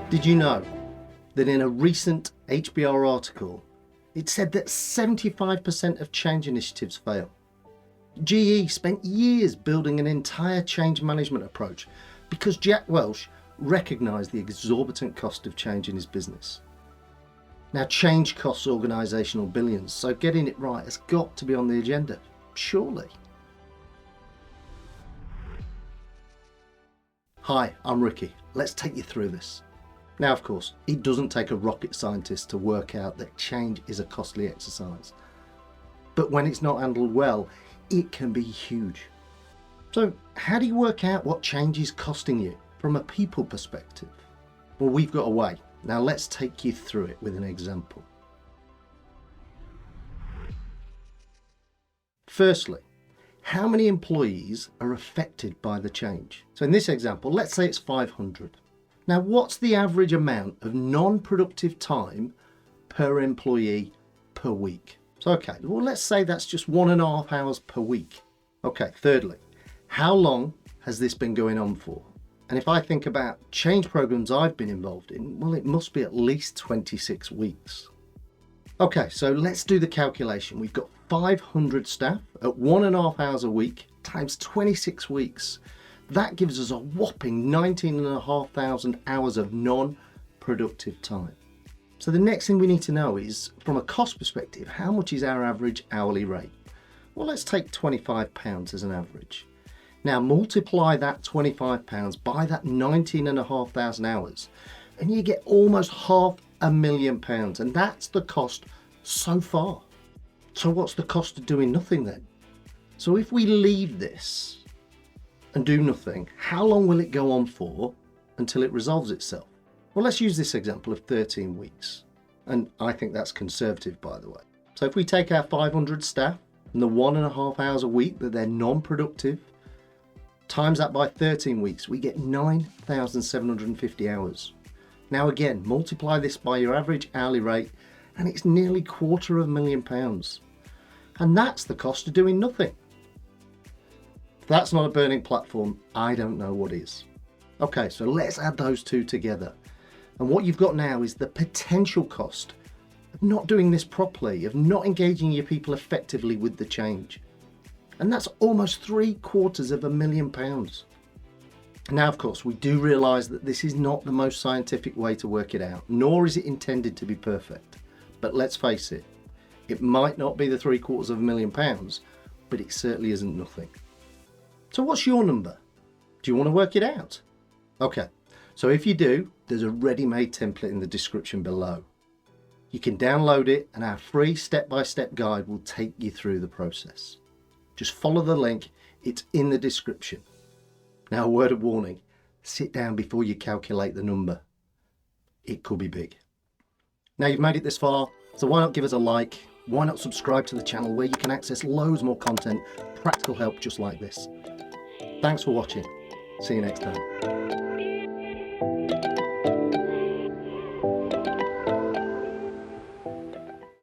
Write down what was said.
Did you know that in a recent HBR article, it said that 75% of change initiatives fail? GE spent years building an entire change management approach because Jack Welch recognised the exorbitant cost of change in his business. Now, change costs organisational billions, so getting it right has got to be on the agenda, surely. Hi, I'm Ricky. Let's take you through this. Now, of course, it doesn't take a rocket scientist to work out that change is a costly exercise. But when it's not handled well, it can be huge. So how do you work out what change is costing you from a people perspective? Well, we've got a way. Now let's take you through it with an example. Firstly, how many employees are affected by the change? So in this example, let's say it's 500. Now, what's the average amount of non-productive time per employee per week? So, okay, well, let's say that's just 1.5 hours per week. Okay, thirdly, how long has this been going on for? And if I think about change programs I've been involved in, well, it must be at least 26 weeks. Okay, so let's do the calculation. We've got 500 staff at 1.5 hours a week times 26 weeks. That gives us a whopping 19,500 hours of non-productive time. So the next thing we need to know is, from a cost perspective, how much is our average hourly rate? Well, let's take £25 as an average. Now multiply that £25 by that 19,500 hours and you get almost £500,000, and that's the cost so far. So what's the cost of doing nothing then? So if we leave this and do nothing, how long will it go on for until it resolves itself? Well, let's use this example of 13 weeks. And I think that's conservative, by the way. So if we take our 500 staff and the 1.5 hours a week that they're non-productive, times that by 13 weeks, we get 9,750 hours. Now again, multiply this by your average hourly rate and it's nearly £250,000. And that's the cost of doing nothing. If that's not a burning platform, I don't know what is. Okay, so let's add those two together. And what you've got now is the potential cost of not doing this properly, of not engaging your people effectively with the change. And that's almost £750,000. Now, of course, we do realise that this is not the most scientific way to work it out, nor is it intended to be perfect. But let's face it, it might not be the £750,000, but it certainly isn't nothing. So what's your number? Do you want to work it out? Okay, so if you do, there's a ready-made template in the description below. You can download it and our free step-by-step guide will take you through the process. Just follow the link, it's in the description. Now, a word of warning, sit down before you calculate the number. It could be big. Now you've made it this far, so why not give us a like? Why not subscribe to the channel where you can access loads more content, practical help just like this. Thanks for watching. See you next time.